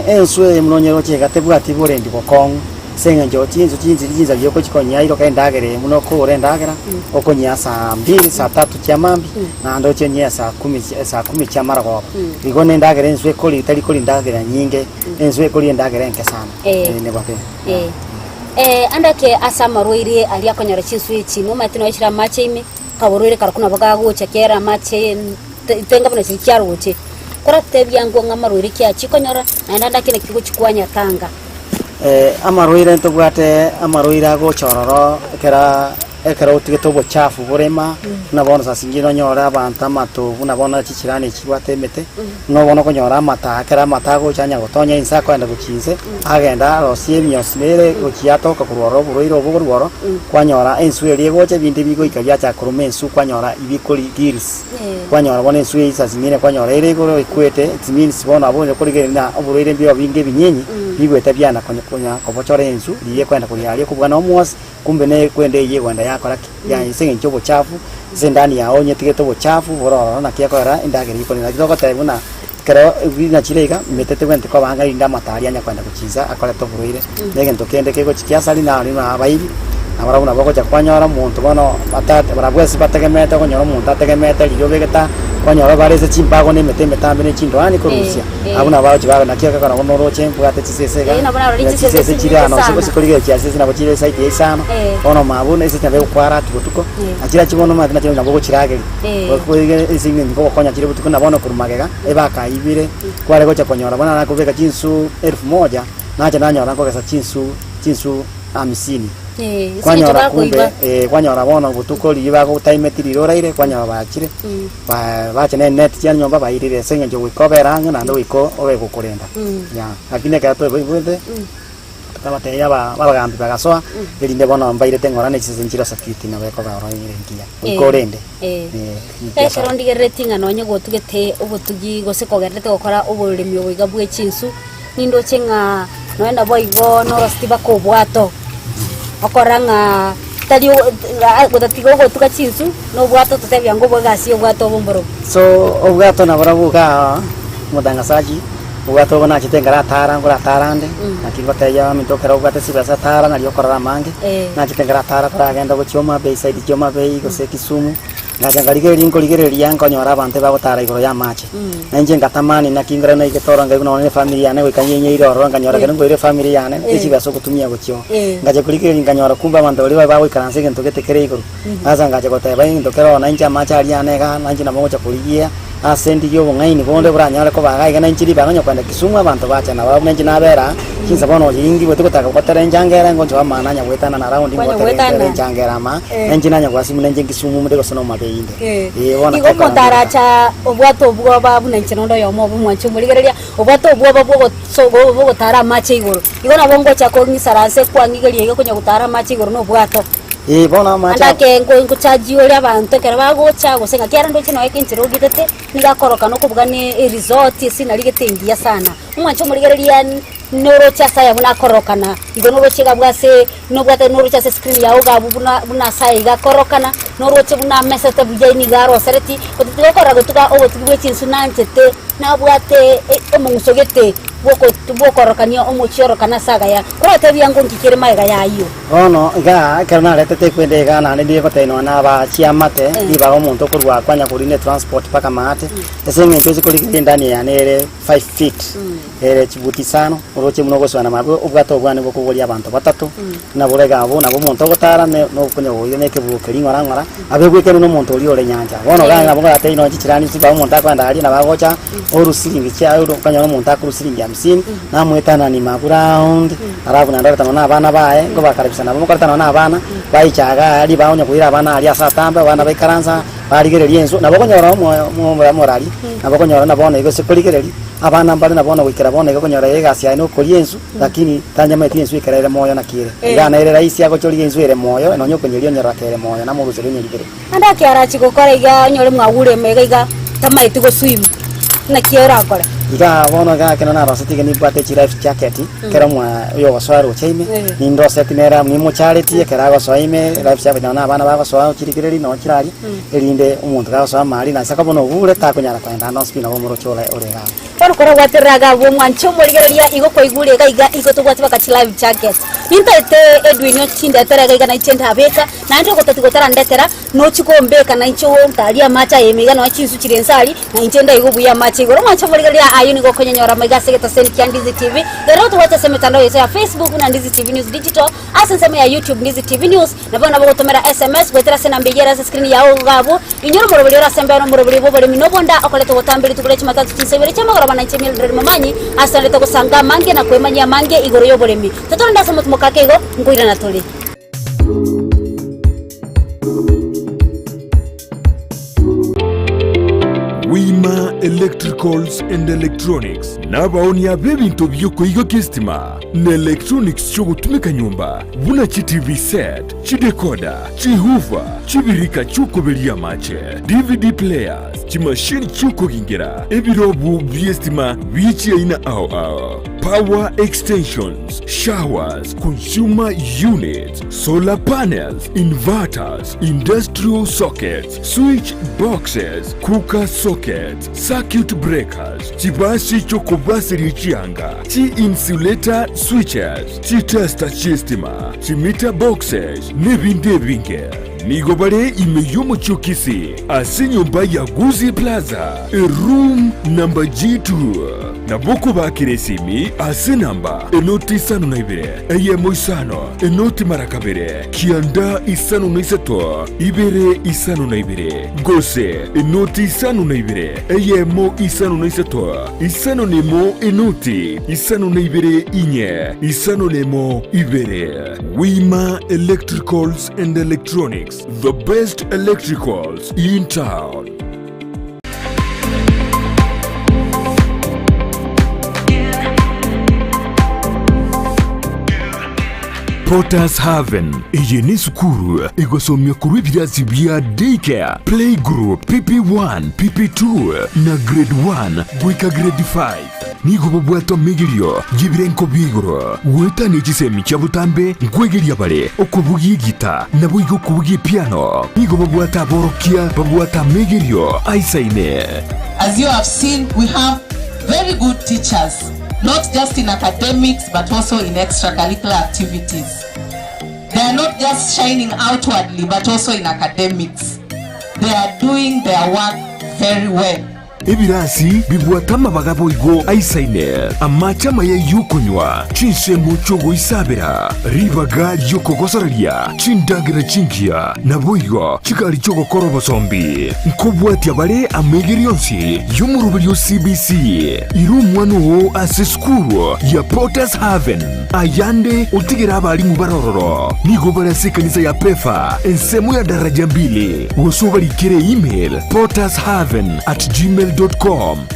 Speaker 3: ensu munonyero chega tebwati borendi bokong senga njo chinzi byoko chikonya iro kaendagere muno ko rendagera okonya saa 2 saa 3 chamambi na ndo chenye saa 10 chamara kwa igone endagere ensu ekoli tali koli ndagera nyinge ensu ekoli ndagera nke sana ne bape
Speaker 2: andake asama roire ali akonyara chinsu echi no matino ishira mache ime kaborore karakuna bagago chakera mache tenga bana chikyaro uche kora tebyango ngamarore kya chikonyora na ndake ne kigo chikwanya tanga
Speaker 3: amaroire ntobwate amaroire ago chororo ekera utige bo chafu burema na bono sasingino nyora abanta mato na bono chichirani chibwate mete no bono konyora mata kera mata go chanya gotonya insa kwenda guchinse agenda rosie myosmere gochiato kakuroro buroiro bugurworo kwanyora ensu eliego che bindi bigo ikabya cha kurume ensu kwanyora ibikoli giris kwanyora bono ensu isazimire kwanyora erego ikwete timins bono abone kuligere na buroire byo binge binyenyi bigwete byana konya kobochore ensu liye kwenda kulialie kubwana omwos kumbe ne kwende iye kwenda yakora ya isenga nchobo chafu zendani ya onye tigeto bo chafu bororo na kiakora indageri iko na kitoko taibuna kero bina chirega metete kwente ko banga inda matari anya kwenda kuchiza akora to buruire nege ntokende kego chikiasali na abairi abarabuna bako chakwanyora muntu bono batata barabwesi bategemete konyora muntu ategemete liyobegeta konyora bareze chimpago ne meteme tambe ne chindwani ko Rusia abuna baro chibaga na kiaka kana onoro chempu ate chisesega chisese chirano sikolige chiasese na bochire site isano ono mabuna ese tabe kwara tuko achira chibono matina chino nabo chirage ko isinge ngo konya chire butuko na bono kurumagega ebaka ibire kware gocha konyora bana na kubeka chinsu 1000 nacha nanyora ko kasa chinsu 50 kwanyora kumbe kwanyora bono butuko liba ko taimetiriro raire kwanyora bachire bache net cyane nyomba bayirire senge njo wikoberanga na ndo wiko owe kukurenda ya akine ka to bwende tabate yaba bagambi bagasoa elinde bono mbaire tengora ne chizinjira sakiti na weko baro irengia wikorende
Speaker 2: karondi geretinga no nyago tugete obutugi gose kogerete gukora uburimi obuiga bwe chinsu nindo chenga noenda boigo no rostiba ko bwato okoranga tali gotatigo gotuka chinsu no bwato tutebya ngo bwagasi obwato bomboro
Speaker 3: so obwato na barabuka mudangasaji ubwato bona chitengara tara ngora tarande nakibata ya mitokera ubwate sibasa tara na lyokorara mange na chitengara tara kora agenda gochoma be side choma be gose Kisumu ngajangarigeri nkorigereria nkonyora abantu bagutara igoro ya mache nanje ngatamani na kingira na igetora ngabona ne familia ne wikanyenye ire oro nganyora kero ngire familia yane ikibaso kutumia gutyo ngaje kurigeri nganyora kumba abantu bali bawe karanse ngento getekere igoro aza ngaje goteba into kero na inja macha ali ane ga nanje na mocha kurigia asendi yo ngaini bonde buranyara ko bagaga na injiri baganya kwenda Kisumu abantu bacha na babo nanje nabera kinza bono yingi wetu kutaka gotera njangera ngonjo amana nya wetana na raundi ngotera njangera ma nanje nanya kwasimu nanje Kisumu mudego sono mabeinde bona
Speaker 2: igo motaracha obwato bwo babu nanje nondo yo mobu mwanchu murigereria obwato bwo babo sogo bwo tara mache igoro igo na bongo cha ko ngisarase kwangigeria igo kunya gutara mache igoro no bwato
Speaker 3: bona macha
Speaker 2: andake ngo chaji uri abantu kera bagocha gusenga kera ndo kino yake ntiro gitete nigakoroka no kuvuga ni resort sinarigetengiya sana mwancho murigereria noro cha saya buna korokana igo noro chega bwase no bwate noro cha screen ya uga buna saya ga korokana noro che buna mesete bujaini garo sereti kutiko korago tuka obo tugwe chinsuna ntete na bwate omungsogete boko korokania omuchoro kana saga ya kurate byango nkikire maiga ya iyo
Speaker 3: ono ga kana letete kwende ga na ndi ko teno na ba chiamate iba omuntu kurwa kwanya kurine transport paka mate esenge ntose kuri ndani ya nere 5 feet ere chibuti sano uroche muno goswana mabwo ubwato bwane bwo kubolia abantu batatu na burega abo na bomuntu gotara no kunya boyo neke bukeri ngora abegweke no muntu uri ore nyanja wono ga ngabo ate ino chichirani siba umuntu akwanda ali na bagocha orusiringi cha uro kanya no muntu akurusiringi 50 na mwetana ni maground arabu na ndata na abana bae ngo bakaribisana bo mukartana na abana baichaga ali baonya kuira abana ali asatamba abana baikaranza barigereria enso na bokonyora mu morali na bokonyora na bona igo sekoligereri abana mbali na bona wikira bona igo konyora egasi aino kuri enso lakini tanya meti enso ikerere moyo na kire ngana ere raisi yako chori enso ere moyo no nyoko nyeri onyora kere moyo na muruzo nyerigere
Speaker 2: anda kiarachi gukora iga nyore mwagure mega iga kama itigo swim na kiera akora
Speaker 3: iga bona ga kana na rasati ni bate chi life jacket kera mwa yo waswaro chaime ni ndo set nera ni mo charity kera go swaime life jacket na abana ba swaro chirikireri no chirari erinde umuntu ga swa mali na saka bono bure ta kunyara kwenda no spina bo muro chola ore ga
Speaker 2: kono kora watiraga bo mwancho murigereria igo koigure ga iga igo to gwatiba ka life jacket intete Edwin Ochinda tera ga na ichenda abeka na ndo gotatigotara ndetera no chikombeka na icho ntaria macha yemiga no chinsu chirensari na ichenda igo buya macha igoro mwancho murigereria ayuni go konyonyora magase geta send kia Ndizi TV lero tuwacha sema mitandao yetu ya Facebook na Ndizi TV News Digital asensema ya YouTube Ndizi TV News na bona babo tomera SMS gwetera sena mbigera screen ya ogabo inyoro morobeli ra semba no morobeli bo bole minobonda akoleta gotambiri tukule chimatatu chisebere chamagora bana chemil red mamanyi asaleta gusanga mange na kwemanya mange igoro yo bolemi totonda sema tumokakego nguira na tole
Speaker 4: Wima Electricals and Electronics nabaonia bebinto byoko igo kistima na electronics cyo gutumika nyumba buna chi TV set chi decoder chi hoover chi birika cyuko belia mache DVD players chi machine cyuko gingira ebirobu byestima bichi ina ao power extensions, showers, consumer units, solar panels, inverters, industrial sockets, switch boxes, cooker sockets, circuit breakers, chibasi chokobasi richianga, chi insulator switches, chi tester chistima, chi meter boxes, nebinde binge. Nigobare imeyomo chokisi, asinyumba ya Guzi Plaza, a room number G2. Naboko bakiresimi ase namba enoti isano na ibere eyemo isano enoti marakabere kianda isano na isato ibere isano na ibere gose enoti isano na ibere eyemo isano na isato isano nemo enoti isano na ibere inye isano nemo ibere. Wima Electricals and Electronics, the best electricals in town. Potters Haven iyi ni sukuru igosomya kuri birazi bya daycare playgroup PP1 PP2 na grade 1 gwika grade 5 nigo bobwato migirio gibirenko bigoro wetani gisemi cyabutambe ngwegeria bare okubugi gita nabo igo kubugi piano nigo bobwata borokia bobwata migirio aisaine.
Speaker 8: As you have seen, we have very good teachers, not just in academics but also in extracurricular activities. They are not just shining outwardly but also in academics. they are doing their work very well.
Speaker 4: Ebirasi bibwatama bagabo igo aisaine amachama ya yukunywa chinse muchogo isabira ribaga yokogosoreria chindagira chingia naboigo chikali chogo korobo zombi nkobwati abare amegirionsi yumurubiryo CBC irumwano ase school ya Potters Haven ayande utigira abalimu barororo nigo barase kanisa ya PEFA ensemo ya daraja mbili wosobarikire email pottershaven@gmail.com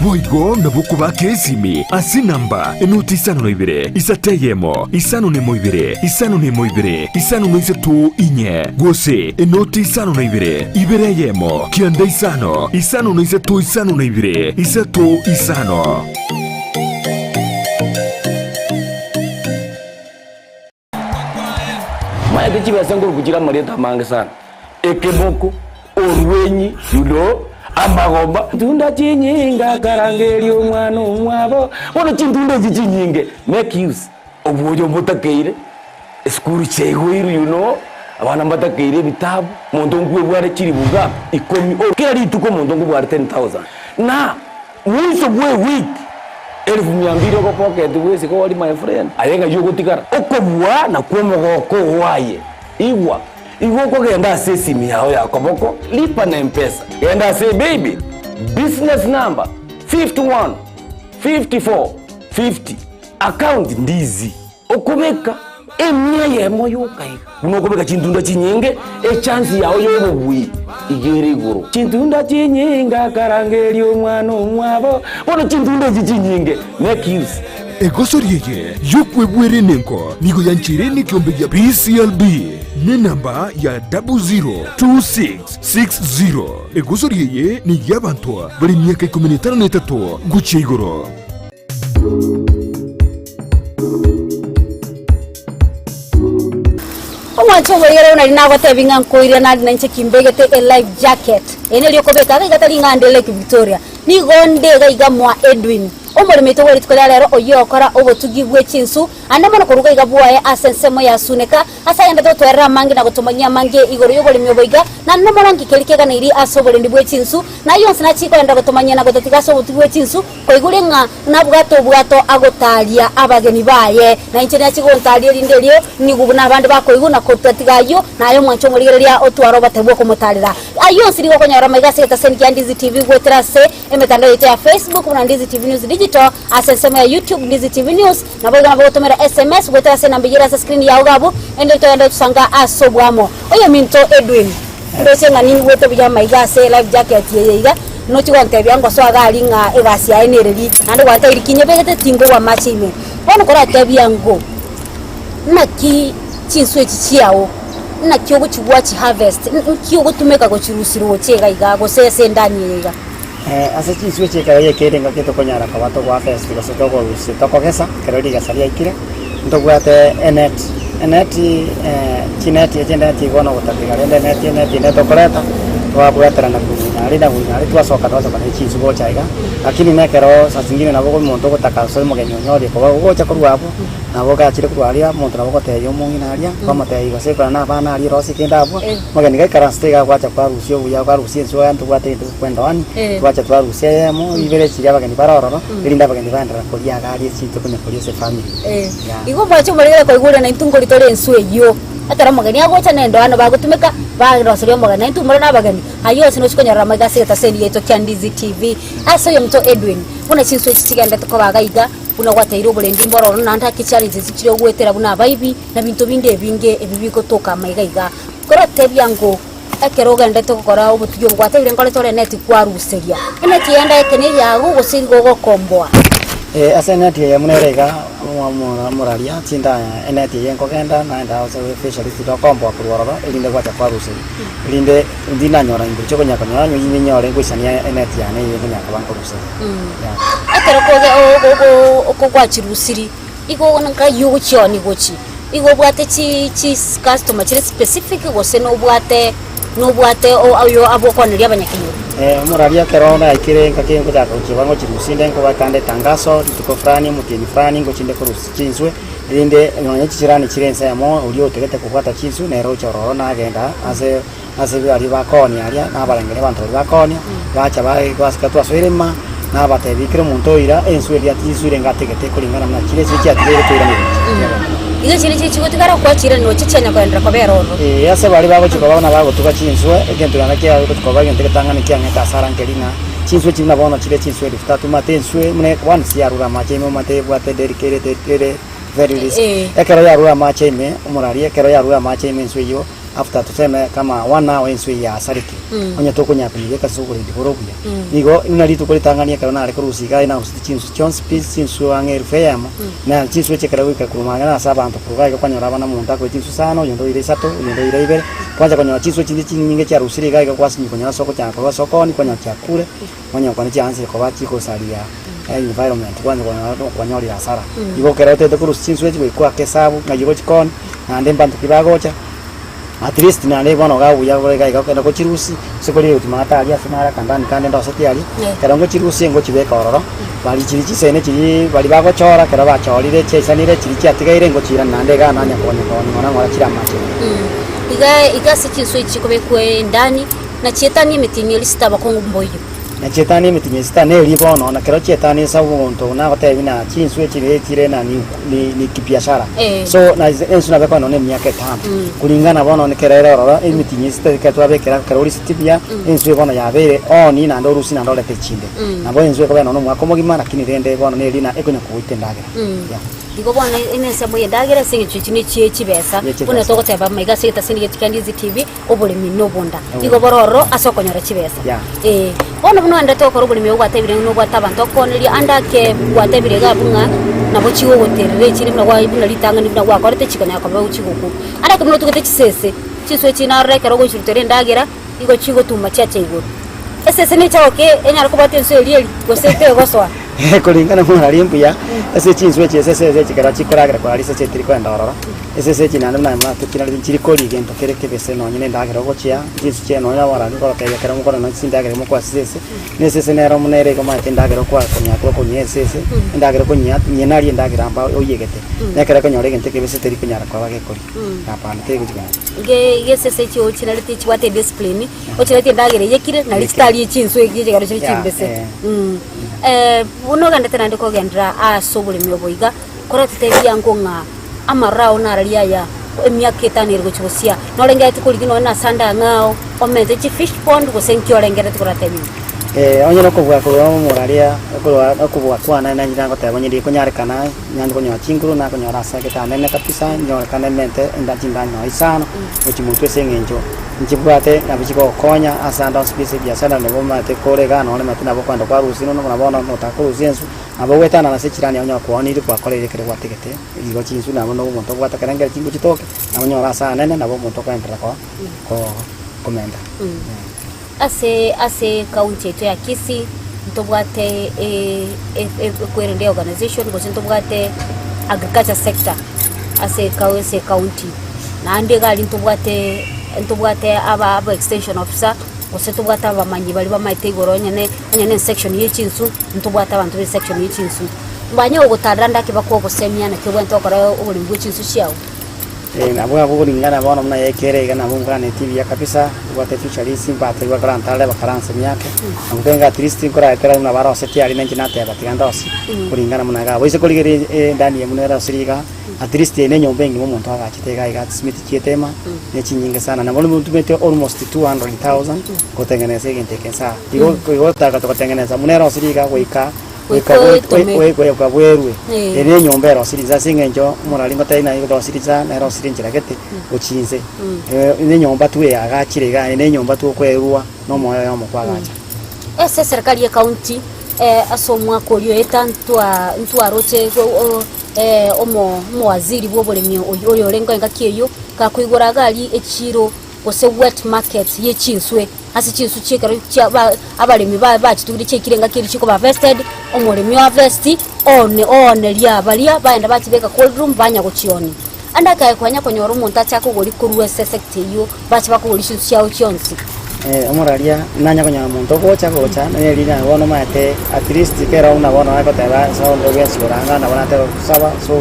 Speaker 4: boigo nabukuba kesimi asi namba enuti isano noibire isateyemo isano nemoibire isano nemoibire isano noisetu inye gose enuti isano noibire ibireyemo kianda isano noisetu isano noibire isetu isano.
Speaker 1: Maya kichiba senguru kuchira marieta mange sana ekeboko orwenyi yudo amagomba tunda chinyinga karangeri omwana omwabo bono chintunda chinyinge make use obuyo mutakeire school chegwiru abana mbatakeire bitabu muntu ngwe bware chiri buga ikomi kila rituko muntu ngwe bware 10,000 na mwiso bwe week 1200 ko pocket wese ko wali my friend ayenga yugo tikara okobwa na kwomogoko waye igwa ko genda sesimi yao ya koboko lipa na mpesa genda say baby business number 51 54 50 account ndizi okubeka emya yemo yokai unokubeka chintunda chinyinge chance yao yobubwi igere guru chintunda chinyinga karangeri omwana omwabo bono chintunda chinyinge make use
Speaker 4: egosoriye yokwebwere nenko nigo yanchireni kiombe ya PCLB ne namba ya 002660 egosoriye ni yabantu bari myaka 13 guche igoro.
Speaker 2: Omwancho weyero na linago tebinga nkoire na nanche kimbegete a life jacket ene lyokobeka gatalinga ande Lake Victoria ni gonde gaiga mwa Edwin omuremete wari tkola lero oyokora obotugibwe chinsu ande mono kuruga igabwaye asensemo ya suneka asa yenda to twera mangi na gutumanya mangi igoro yoboremyo boiga na no mono ngikelikega na iri asobore ndibwe chinsu na yonse na chiko yenda gutumanya na gototiga so obotugibwe chinsu koigure nga na bwato agotalia abageni baye na inche na chiko ntalia rindelio ni gubuna abandi bakoiguna kotatigayo na ayo mwancho ngoligereria otwaro batebwo kumutalira ayonse rigo konyara maigase tasenki ya Ndizi TV gweterase emetandao ya Facebook na Ndizi TV News Digital asensema ya YouTube Ndizi TV News na boga nabo gutumira SMS gweterase na mbijira sa screen ya ugabo ende to yenda tusanga asobwamo oyo minto Edwin ndose nga nini weto bija maigase life jacket yeiga no chiwa ntebya ngo so agali nga egasi ya enereri ande gwata irikinye begete tingo wa machime bono kora tebya ngo naki chinswe chichiawo na kyogo chigwa chi harvest kyogo tumeka go chirusiro chega igago sese ndani yega
Speaker 3: ase chinswe cheka yekere ngaketo konyara kabato kwa harvest gosoto go sitokogesa kerodi gasaria ikire ndogwate enet kineti agenda tigono gutatiga net netokoreta twabwatera na kunyari twasoka na chinswe go chaiga lakini mekero sa zingine nabo muntu gutaka so mugenyo nyori ko gocha kurwabo nabo gachire kurwaria muntu nabo goteyo munginaria kwamate igase kwa na bana ari rosi kindabo mugeni gaikara stega gwacha kwa rusio buya kwa rusio so antu gwate kwenda wani gwacha kwa rusio yemo ibere chiria bageni barororo irinda bageni bandara kuria gari chinto kunya kuria se family
Speaker 2: igo bwacho murire ko igure na intungo litore nswe yo atara mugeni agocha nendo ano bagutumika barosorio mugeni intumure na bageni ayo sino chikonyara magase taseni yeto kya Ndizi TV aso yo mto Edwin una chinswe chichigenda tukobagaiga una gwateiro burendi mboro na ntaki challenge zichiro gwetera buna baibi na bintu binde binge ebibiko toka maigaiga kora tebyango ekeroga ndete gukora obutuyo ngwateire ngole tore net kwa ruseria ene tienda ekene yago gusirigo gokomboa
Speaker 3: aseneti munerega muraria tinda eneti yenko genda na nda ose specialist do kombo kurororo ilinde gwacha kwa rusi ilinde ndina nyora ngurcho konya konya nyi nyore ngwisania eneti ya ne yenya kabanko rusi
Speaker 2: akero ko gwachi rusiri igo nka yugo chioni gochi igo bwate chi customer chi specific gose no bwate o ayo abokoneria abanyakinyo
Speaker 3: muraria kerona ikire ngake ngoja kuchibango chirusinde ngo bakande tangaso tuko frani mutini frani ngo chinde kurusi chinswe ilinde nyonye chirani chirense amo uri otegete kukwata chinsu nero chororo na agenda ase ase bari bakoni aria nabarengere bantu bakoni bacha basika twaswirema nabatebikire omonto oira enswe eria tiswire ngategete kuringana na kire chiatigere twirana
Speaker 2: iga chiri chigotigara kwachira no chichanya kwendera kobera oro
Speaker 3: ase bari bagochika babona bagotuka chinswe egento yana kia gotukoba egento getangana kia ngeta sara nkelina chinswe china bona chire chinswe lifta mate enswe mune one siarura mache mo mate bwate dedicate very risk ekero yarura mache ime umurari ekero yarura mache ime enswe yo after tuseme kama 1 hour enswe ya sariki onye tokunyapige kasugure dikorobuya nigo inari tukolitangania kana ari kurusiga ina usichinsu chons piece chinsu angeri feyamo na chinsu chekera wika kurumanga na sabantu kuruga kwanyora bana muntu ko chinsu sano yondo ire sato yondo ire ibere kwanza kwanyora chinsu chindi chinyinge cha rusiriga ga kwasi kwanyora soko cha kwa sokoni kwanyora chakule kwanyora kwani chansi ko bachi ko salia environment kwanyora ya sara igo kera tete kurusi chinsu kwa kesabu ngayigo chikoni na ndemba ntukibagocha at least na le bono ga uya gore ga ka ko chirusi sekori utimata ali afimara kandani kande ndo seti ali kera ngo chirusi ngo chibeka ororo bali chiri chisene chiri bali bago chora kera ba chorire chesanire chiri chatigaire ngo chira nande ga nanya kone ngona ngora chira mache
Speaker 2: iga siki switch kobekwe ndani na chetani mitinyo lista bakongo mboyo
Speaker 3: na chetani mitinyo lista ne libono na kera chetani sabu nto na gote bina chinswe chire chire na ni kibiashara so na ensu na beko no ne miaka 5 kulingana bono ne kera roro mitinyo lista ka bekera kera uri sitibia ensu bono ya bere oni na ndo rusi na ndo lete chinde na bono ensu ko beno no mwako mogima lakini rende bono ne lina ekunya kuitendagira
Speaker 2: digo bona inese moye ndagira singi chichini chibesa bona toko teba maiga sita singi tikandizi TV obole mino bonda digo bororo asokonyora chibesa bona buno anda toko robole miyo gwatebire no gwatabantu koneli andake gwatebire gabunga nabo chiwo goterere chiri mna gwa ibuna litanga nibuna gwa korete chikana yakaba uchiguku andake muno tukete chisese chiswe china rekero go chirutere ndagira digo chigo tuma chache igoro ese ne chaoke enyara kubate nso elieli gosete goswa
Speaker 3: kulingana na limbuya ese chinswe chese chikara chikoragira kwa lisa chetiri kwa ndororo ese china na tukina chiri koli gento kereke bese no nyine ndagira gochia chinsu cheno ya wara ngoro kaya kera mukora no sindagira mu kwa sese nese nero munere ko mate ndagira kwa konya to konye sese ndagira konya nyenari ndagira amba oyegete nekera konyore gente ke bese teri kunyara kwa bage koli apana te gujina
Speaker 2: ge sese chi ochina liti chwate discipline ochina te ndagira yekire na listali chinswe gije garo chiri chimbese uno ganda tena ndiko gendra asobule myoboiga kora tutebia ngonga amarao na ralia ya emyaka 5 irgo chusia no lenga tukuligino na sanda ngao omete chi fish pond go senkyo lengera tukuratemi
Speaker 3: onye no kubwa ko moraria ko kubwa kwa na nyira ko tebonye ndi ko nyare kana nyango ko nyochinguru na ko nyora sa ke tanene kapisa nyora kana mente enda jinda no isano uchimutu sengenjo njibwate na bichiko konya asanda species ya sana nebo mate kore ga no mate na bokwanda kwa rusi no na bona no takuru zensu abo wetana na sechirani onyo ko ni kwa kore kere kwategete igo chinsu na bono monto kwata karanga chingu chitoke na nyora sa nene na bo monto kwa entra ko komenda
Speaker 2: ase kaunti yetu ya Kisii ntobwate kwerende organization go ntobwate agriculture sector ase kaunti na ande gali ntobwate aba extension officer go ntobwate abamanyi bali bamaite igoronya ne section y'ichinsu ntobwate abantu be section y'ichinsu mbanya ugotaranda kibako gosemya na kibwa ntokora ubuli bw'ichinsu cyao
Speaker 3: nabwo kulingana bono mna yekere kana munga ne TV ya kabisa bwate future simpate kwa grantale bakaranse myake ngutenga at least kora etera una baro seti ali nenjina te batiganda osi kulingana mna ga boise kuligere ndani ya munera siriga at least ne nyombengi mu muntu agachitega iga smith chietema ne chinyinga sana na bono muntu mete almost 200,000 kotengeneza gente kensa digo taka totengeneza munera siriga goika weka bwerwe ene nyombero siriza singenjo moralingo taina igo siriza na ro sirinjira gete ochinze ene nyomba tuwe agachirega ene nyomba tu kwerua no moyo yo mukwagacha
Speaker 2: ese serikali ya county asomwa kolyo etantwa ntwaroche omo waziri bwobolemyo oyo lengo ngakiyo kakwigora gali echiro ose wet market yechinswe asi chinsu chekero abalemi bachitugire chekirenga kiri chiko ba vested omulemi wa vesti one lya balia baenda bachibeka cold room banya gochioni andaka kwanya konyoro umuntu achako goli kuruwe sector yo bachi bakugoli chinsu cyao chionsi
Speaker 3: omuraria nanya konyoro umuntu gocha ne lina wono mate at least kera una wono akoteba so ndo byasiranga na bona tero saba so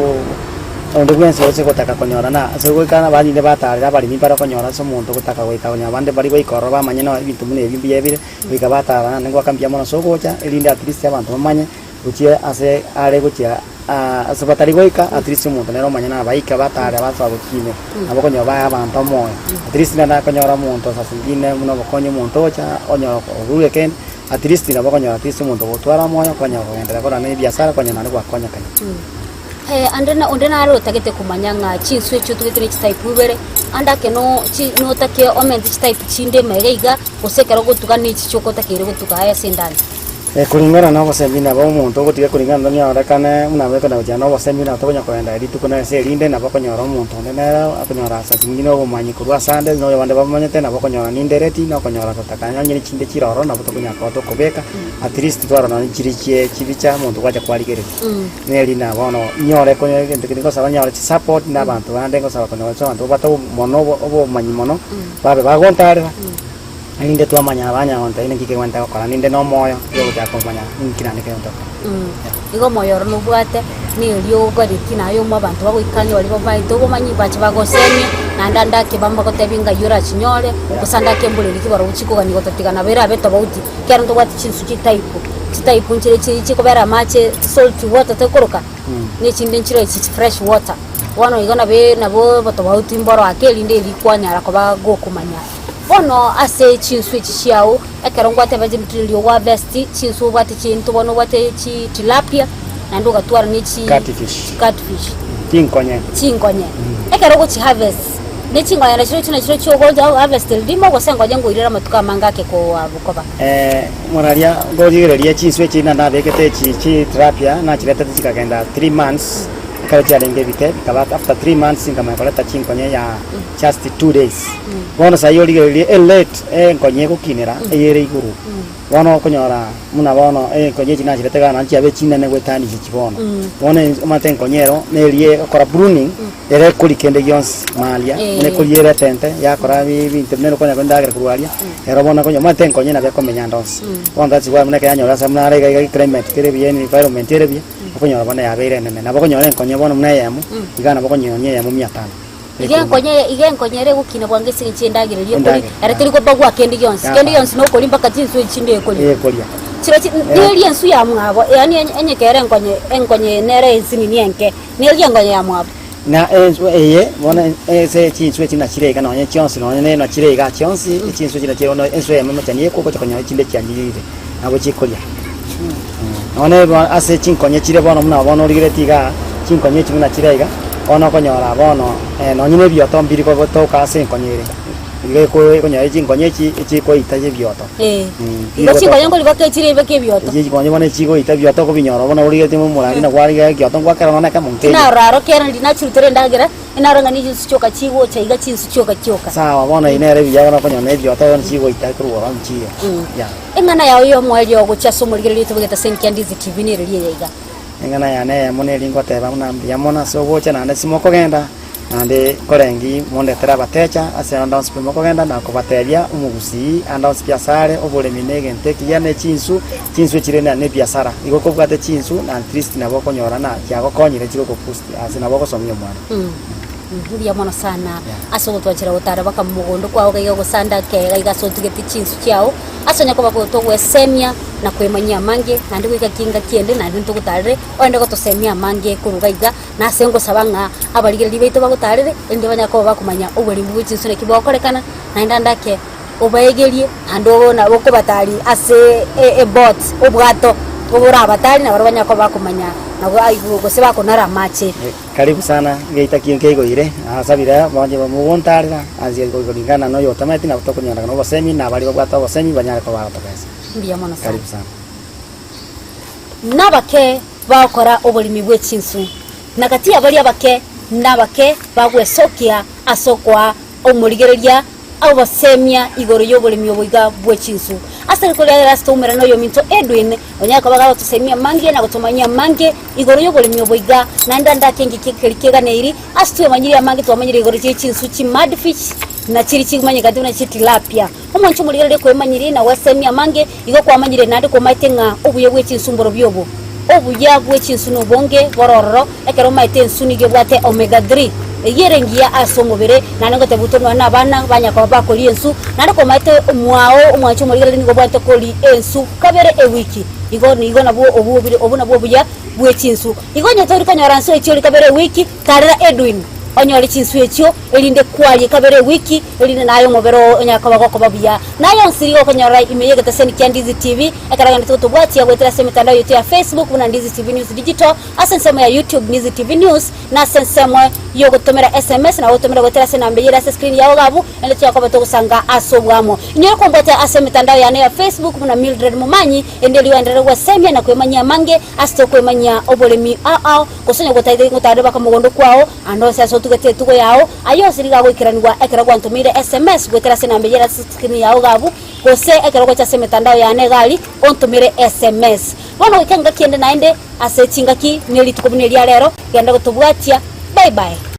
Speaker 3: onde bwense ose gotaka konyora na ase goikana banyinde batarira bari mimbara konyora so muntu gotaka goika konya bande bari goikoro bamanye no ibintu mune ebimbi ebire goika batara nengo akambia mono so gocha elinde at least abantu bamanye guchie ase are guchia ase batari goika at least muntu nero manye na baika batara batwa gukine abo konyora ba abantu moyo at least na konyora muntu sasa ngine muno bokonye muntu ocha onyora urugeken at least na bokonyora at least muntu gotwara moyo konya kuendera kora ne biashara konya na kwa konya kanya
Speaker 2: andena aro tagete kumanyanga chinsu echo tugete type ubere andake no take oment type chinde megaiga osekero gotuka ni chichoko takere gotuka haya sendani
Speaker 3: kulingana na semina ba umuntu gotiga kulingana na orakane unabe kana ujana wa semina tokonya kwenda iri tukuna serinde na bakonyora umuntu ndena akonyora sa tingino omanyi kurwa sande no yabande bamanye tena bakonyora ni ndereti na konyora totakanya nyiri chinde chiroro na botokonya kwa tokobeka at least twara na chirikie chibicha muntu kwaja kwaligere neri na bono nyore konye ndikiko sabanya support na bantu bande ngo sabako no so bantu bato mono obo manyi mono babe bagontara ninde tuamanya abanya onta ine kike wanta kora ninde no moyo yo gutakomanya nkirane ke onta
Speaker 2: igo moyo no bwate ni ryo gari kina yo mabantu bagoikanya bali babai to bomanyi bache bagoseni na ndanda ke bamba ko tebinga yura chinyore kusanda ke mbule likibaro uchiko kani gotatikana bera beto bauti kero to gwati chinsu type nchire chiko bera mache salt water to koroka ni chinde nchire fresh water wano igona be nabo bato bauti mboro akeli nde likwanya rako bago kumanya ono ase chinsu chiao ekerongwa tebaje mtrilio wa vesti chinsu bati chintu bono bate chi tilapia na ndoga twara ni chi catfish tinkonye ekerongo chi harvest ne chingoya na chiro chio gold harvest ndimo gosengo jango irera matuka mangake ko abukoba
Speaker 3: moraria gojigereria chinsu china na bekete chi tilapia na chileta chikagenda 3 months kaya ngevite kaba after 3 months ngama koleta chinkonye ya just 2 days wono sayoli ge late konye kukinira yere iguru wono konyora muna wono konye china chiletega na chiabe china ne wetani chibono wono maten konyero nelie kora pruning ere kulikende yons malia ne kuliere tente ya kora bintu nero konya kwenda gere kurualia ero wono konyo maten konye na be komenya ndons wono tsi wa muna kanya ora samna re climate kere bien environment kere bien konyora bana ya bere nene na konyora konye bono muna yamu igana bokonyonye yamu 500
Speaker 2: igen konyere gukina bwangese nchindagire ryo kuri aratiri ko bagwa kendi yons no kuri mpaka tinsu chinde kuri chiro ndiri ensu ya mwabo yani enyekere enkonye nere ensini nienke niri enkonye ya mwabo
Speaker 3: na bona se chinsu china chirega no nyonsi no ne no chirega chonsi chinsu china chiro no ensu ya mama chanye ko konyo chinde chanyire abo chikolia one ase chinkonye chire bono muna bono rigire tiga chinkonye china chirega ono konyora bono no nyine bioto mbiri ko toka ase konyere ile ko konyara chinkonye chi ko itaje bioto
Speaker 2: ngo chinkonye ngo libake chire bake bioto
Speaker 3: chinkonye bono chi ko ita bioto ko binyoro bono uri gete mumurari na kwari ga bioto kwa kera na kamunte
Speaker 2: na raro kera ndina chultere ndagira ina ranga ni jinsu choka chigo chaiga chinsu choka
Speaker 3: sawa bono ine biya na konyone bioto yon chi ko ita kruwa mchi ya
Speaker 2: engana yawo yo mweli yo guchaso murigere lito bugeta senkiandizi TV ni riri yega
Speaker 3: engana yane mone lingo teba muna mbia mona so gocha na simoko genda ande korengi monde tera batecha ase anda simoko genda na ko bateria umugusi anda biasare obole minege nteki yane chinsu chirena ne biasara igo ko bwate chinsu na trist na boko nyora na yago konyire chiko ko post ase na boko somyo mwana
Speaker 2: ndiya mona sana aso gutwachira gutara baka mugondo kwao kaiga gusanda kega igaso tigeti chinsu cyao asonya ko bakotogwe semia na kwemanya mange nandi kwika kinga kiende nandi ntugutarire oende gotosemia mange kurugaiga na sengo sabanga abaligere libeito bagutarire ende banyako bakumanya obuli mu chinsu ne kibokorekana na ndandake obayegerie ando na boko batari ase bot obwato obura batari na banyako bakumanya nago aigo se bako nara mache
Speaker 3: karibu sana geita kinkego ire asabira banje bamugontarira azia kulingana no yo tamati na kutokunyana no basemi na bali bagata basemi banyara ko barato pesa
Speaker 2: ndiya mona sana
Speaker 3: karibu sana
Speaker 2: nabake bakora obulimi bw'echinsu nakati abali abake nabake bagwesokia asokwa omurigereria abo basemia igoro y'obulimi obwiga bw'echinsu asari ko ya rasto umera no yo minto Edwin onyaka baga tusemia mange na gutumanya mange igoro y'obulimi obwiga na ndanda kengi kikega neiri astu yamanyiri ya mange twamanyiri igoro y'echinsu chi madfish na chiri chimanye kati na tilapia omoncho muri rero ko emanyiri na wasemia mange igo kwa manyire nandi ko maitenga obuye bw'echinsu mboro byobo obuya bwe chinsuno bonge bororo ekero maite nsuni ge bwate omega 3 yerengia asomobere nanengo tebutonwa nabana banyako bakoli ensu nariko maite mwao omwancho morigale ningo bwate koli ensu kabere ewiki igo nabwo obubire obuna bwobuya bwe chinsu igo nyatori kanyaranso echioli kabere wiki karera Edwin onyori chinsu echo elinde kwali kabere wiki elinde nayo mobero onyaka bagoko babuya nayo nsirigo kanyora imeyege taseni Ndizi TV ekaraganda tutubwatia gwetera semitandao yote ya Facebook na Ndizi TV News Digital asensemo ya YouTube Ndizi TV News na sensemo yo gutomera SMS na gutomera gwetera sena mbeyera screen yawo gabu ende cyako batogusanga asobwamo nyoro kombota asemitandao ya Facebook na Mildred Mumanyi ende liwendere gwa semya na kwemanya mange asto kwemanya obolemi kusonya gutaide ngutade bakamugondo kwao andose tugete tugo yao ayo siriga gwikiranirwa ekera gwantumire SMS gwetera sena mbeyera screen yawo gabu kose ekera gwa semitandao ya negali ontumire SMS bono ikanga kiende naende asechinga ki neli tukubuneli ya lero genda gutubwatia bye bye.